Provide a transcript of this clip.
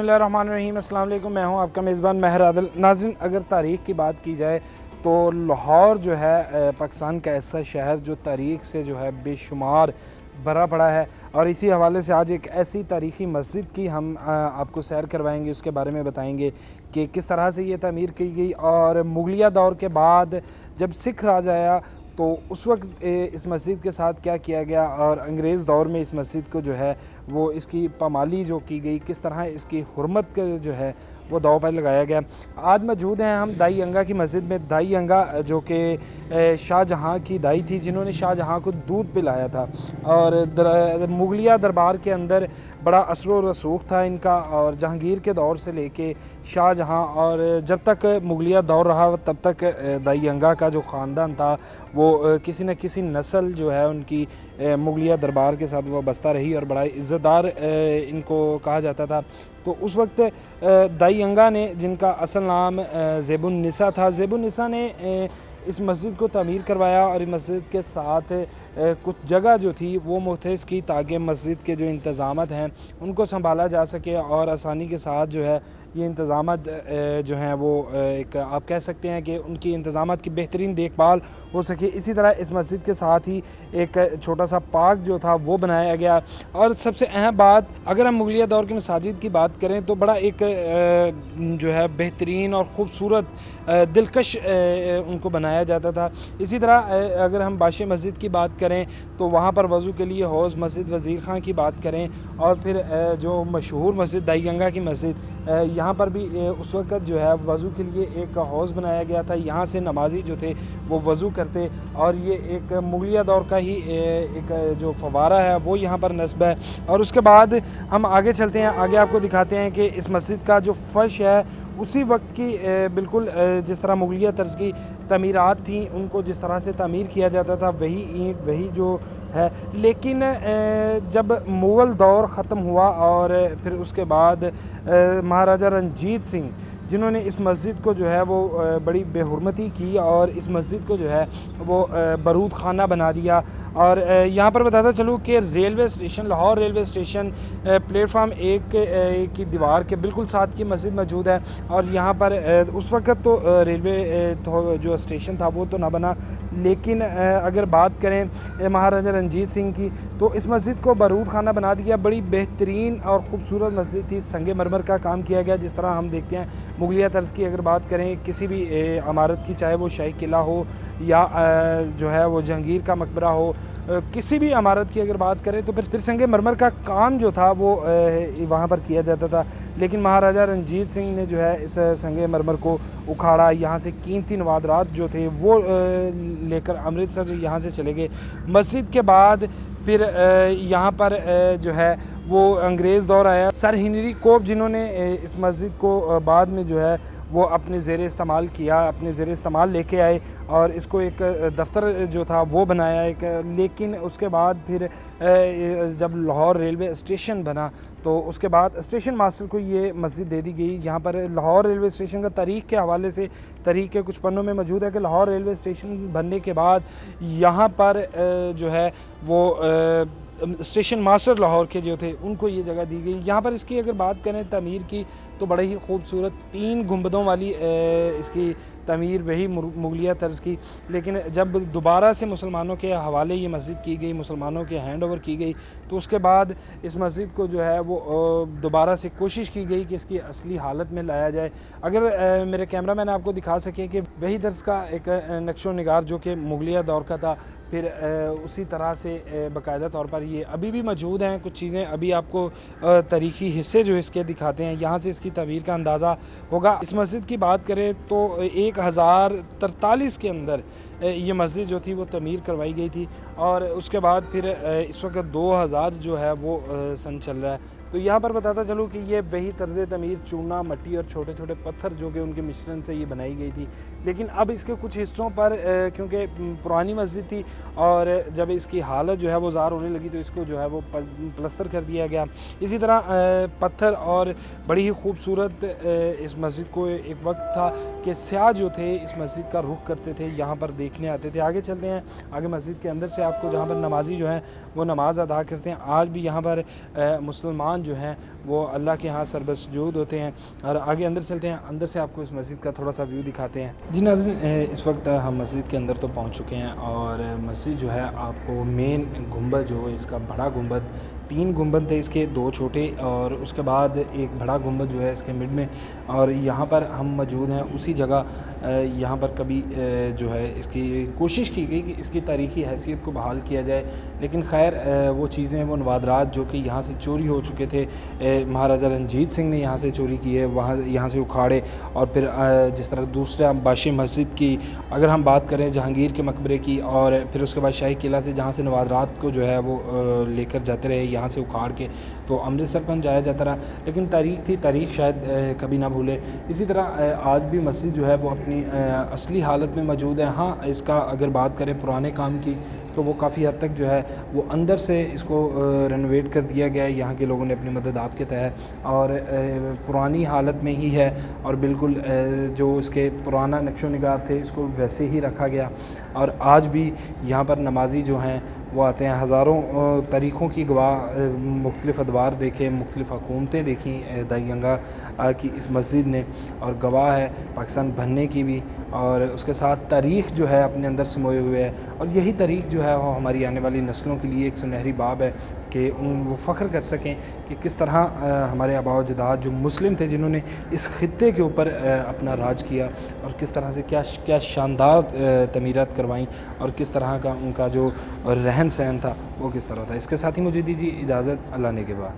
बिस्मिल्लाहिर्रहमानिर्रहीम। अस्सलाम वालेकुम। मैं हूं आपका मेज़बान महर आदिल। नाज़रीन, अगर तारीख़ की बात की जाए तो लाहौर जो है पाकिस्तान का ऐसा शहर जो तारीख़ से जो है बेशुमार भरा पड़ा है, और इसी हवाले से आज एक ऐसी तारीख़ी मस्जिद की हम आपको सैर करवाएंगे, उसके बारे में बताएंगे कि किस तरह से ये तामीर की गई। और मुगलिया दौर के बाद जब सिख राज आया तो उस वक्त इस मस्जिद के साथ क्या किया गया, और अंग्रेज़ दौर में इस मस्जिद को जो है वो इसकी पामाली जो की गई, किस तरह इसकी हुर्मत का जो है वो दाव पर लगाया गया। आज मौजूद हैं हम दाई अंगा की मस्जिद में। दाई अंगा जो कि शाहजहाँ की दाई थी, जिन्होंने शाहजहाँ को दूध पिलाया था, और मुगलिया दरबार के अंदर बड़ा असर व रसूख था इनका। और जहांगीर के दौर से लेके शाहजहाँ, और जब तक मुगलिया दौर रहा तब तक दाई अंगा का जो ख़ानदान था वो किसी न किसी नस्ल जो है उनकी मुगलिया दरबार के साथ वो बसता रही, और बड़ा इज़्ज़तदार इनको कहा जाता था। तो उस वक्त दाई अंगा ने, जिनका असल नाम ज़ेबुन्निसा था, ज़ेबुन्निसा ने इस मस्जिद को तामीर करवाया, और इस मस्जिद के साथ कुछ जगह जो थी वो मुख्तस की, ताकि मस्जिद के जो इंतज़ामात हैं उनको संभाला जा सके, और आसानी के साथ जो है ये इंतज़ामात जो हैं वो एक आप कह सकते हैं कि उनकी इंतज़ामात की बेहतरीन देखभाल हो सके। इसी तरह इस मस्जिद के साथ ही एक छोटा सा पार्क जो था वो बनाया गया। और सबसे अहम बात, अगर हम मुगलिया दौर की मसाजिद की बात करें तो बड़ा एक जो है बेहतरीन और ख़ूबसूरत दिलकश उनको बनाया जाता था। इसी तरह अगर हम बादशाह मस्जिद की बात करें तो वहाँ पर वज़ू के लिए हौज़, मस्जिद वज़ीर खां की बात करें, और फिर जो मशहूर मस्जिद दाई गंगा की मस्जिद, यहाँ पर भी उस वक़्त जो है वज़ू के लिए एक हौज़ बनाया गया था। यहाँ से नमाजी जो थे वो वज़ू करते, और ये एक मुगलिया दौर का ही एक जो फवारा है वो यहाँ पर नस्ब है। और उसके बाद हम आगे चलते हैं, आगे आपको दिखाते हैं कि इस मस्जिद का जो फ़र्श है उसी वक्त की बिल्कुल जिस तरह मुगलिया तर्ज की तमीरात थी, उनको जिस तरह से तामीर किया जाता था वही जो है। लेकिन जब मुग़ल दौर ख़त्म हुआ और फिर उसके बाद महाराजा रंजीत सिंह, जिन्होंने इस मस्जिद को जो है वो बड़ी बेहुरमती की, और इस मस्जिद को जो है वो बारूद खाना बना दिया। और यहाँ पर बताता चलूँ कि railway station, Lahore railway station platform 1 की दीवार के बिल्कुल साथ की मस्जिद मौजूद है। और यहाँ पर उस वक़्त तो रेलवे जो स्टेशन था वो तो ना बना, लेकिन अगर बात करें महाराजा रंजीत सिंह की तो इस मस्जिद को बारूद खाना बना दिया। बड़ी बेहतरीन और ख़ूबसूरत मस्जिद थी, संगे मरमर का काम किया गया। जिस तरह हम देखते हैं मुगलिया तर्ज की अगर बात करें किसी भी इमारत की, चाहे वो शाही किला हो या जो है वो जहांगीर का मकबरा हो, किसी भी इमारत की अगर बात करें तो फिर संगे मरमर का काम जो था वो वहाँ पर किया जाता था। लेकिन महाराजा रंजीत सिंह ने जो है इस संगे मरमर को उखाड़ा, यहाँ से कीमती नवादरात जो थे वो लेकर अमृतसर यहाँ से चले गए। मस्जिद के बाद फिर यहाँ पर जो है वो अंग्रेज़ दौर आया। सर हेनरी कोब, जिन्होंने इस मस्जिद को बाद में जो है वो अपने ज़ेर इस्तेमाल किया, अपने ज़ेर इस्तेमाल लेके आए, और इसको एक दफ्तर जो था वो बनाया एक। लेकिन उसके बाद फिर जब लाहौर रेलवे स्टेशन बना तो उसके बाद स्टेशन मास्टर को ये मस्जिद दे दी गई। यहाँ पर लाहौर रेलवे स्टेशन का तारीख़ के हवाले से, तारीख़ के कुछ पन्नों में मौजूद है कि लाहौर रेलवे स्टेशन बनने के बाद यहाँ पर जो है वो स्टेशन मास्टर लाहौर के जो थे उनको ये जगह दी गई। यहाँ पर इसकी अगर बात करें तमीर की तो बड़ा ही खूबसूरत 3 गुंबदों वाली इसकी तमीर वही मुगलिया तर्ज की। लेकिन जब दोबारा से मुसलमानों के हवाले ये मस्जिद की गई, मुसलमानों के हैंड ओवर की गई, तो उसके बाद इस मस्जिद को जो है वो दोबारा से कोशिश की गई कि इसकी असली हालत में लाया जाए। अगर मेरे कैमरा मैन आपको दिखा सके कि वही तर्ज का एक नक्शो निगार जो कि मुगलिया दौर का था, फिर उसी तरह से बाकायदा तौर पर ये अभी भी मौजूद हैं। कुछ चीज़ें अभी आपको तारीख़ी हिस्से जो इसके दिखाते हैं, यहाँ से इसकी तमीर का अंदाज़ा होगा। इस मस्जिद की बात करें तो 1043 के अंदर ये मस्जिद जो थी वो तमीर करवाई गई थी, और उसके बाद फिर इस वक्त 2000 जो है वो सन चल रहा है। तो यहाँ पर बताता चलूँ कि ये वही तर्ज तमीर, चूना, मट्टी और छोटे छोटे पत्थर जो कि उनके मिश्रण से ये बनाई गई थी। लेकिन अब इसके कुछ हिस्सों पर क्योंकि पुरानी मस्जिद थी और जब इसकी हालत जो है वो ज़ार होने लगी तो इसको जो है वो प्लस्तर कर दिया गया। इसी तरह पत्थर और बड़ी ही खूबसूरत इस मस्जिद को एक वक्त था कि सयाह जो थे इस मस्जिद का रुख करते थे, यहाँ पर देखने आते थे। आगे चलते हैं, आगे मस्जिद के अंदर से आपको जहाँ पर नमाजी जो हैं वो नमाज़ अदा करते हैं। आज भी यहाँ पर मुसलमान जो हैं वो अल्लाह के यहाँ सरबसजूद होते हैं। और आगे अंदर चलते हैं, अंदर से आपको इस मस्जिद का थोड़ा सा व्यू दिखाते हैं। जी नाज़रीन, इस वक्त हम मस्जिद के अंदर तो पहुँच चुके हैं और मस्जिद जो है आपको मेन गुंबद जो है इसका बड़ा गुंबद, 3 गुंबद थे इसके, 2 छोटे और उसके बाद एक बड़ा गुंबद जो है इसके मिड में। और यहाँ पर हम मौजूद हैं उसी जगह। यहाँ पर कभी जो है इसकी कोशिश की गई कि इसकी तारीख़ी हैसियत को बहाल किया जाए, लेकिन खैर वो चीज़ें, वो नवादरात जो कि यहाँ से चोरी हो चुके थे, महाराजा रंजीत सिंह ने यहाँ से चोरी की है, वहाँ यहाँ से उखाड़े। और फिर जिस तरह दूसरा बाशी मस्जिद की अगर हम बात करें, जहांगीर के मकबरे की, और फिर उसके बाद शाही किला से जहाँ से नवादरात को जो है वो लेकर जाते रहे यहाँ से उखाड़ के, तो अमृतसर पर जाया जाता रहा। लेकिन तारीख़ थी, तारीख़ शायद कभी ना भूले। इसी तरह आज भी मस्जिद जो है वो अपनी असली हालत में मौजूद है। हाँ, इसका अगर बात करें पुराने काम की, तो वो काफ़ी हद तक जो है वो अंदर से इसको रेनोवेट कर दिया गया है यहाँ के लोगों ने अपनी मदद आपके तहत, और पुरानी हालत में ही है। और बिल्कुल जो इसके पुराना नक्शो निगार थे इसको वैसे ही रखा गया। और आज भी यहाँ पर नमाजी जो हैं वो आते हैं। हज़ारों तरीक़ों की गवाह मुख्तलिफ़ अदवार देखे, मुख्तलिफ़ हुकूमतें देखी दाइयंगा की इस मस्जिद ने, और गवाह है पाकिस्तान बनने की भी, और उसके साथ तारीख़ जो है अपने अंदर समोए हुए है। और यही तारीख़ जो है वो हमारी आने वाली नस्लों के लिए एक सुनहरी बाब है कि वो फ़ख्र कर सकें कि किस तरह हमारे आबा व अजदाद जो मुस्लिम थे, जिन्होंने इस ख़ित्ते के ऊपर अपना राज किया, और किस तरह से क्या शानदार तमीरात करवाईं, और किस तरह का उनका जो रहन सहन था वो किस तरह था। इसके साथ ही मुझे दीजिए इजाज़त, अल्लाह ने के बाद।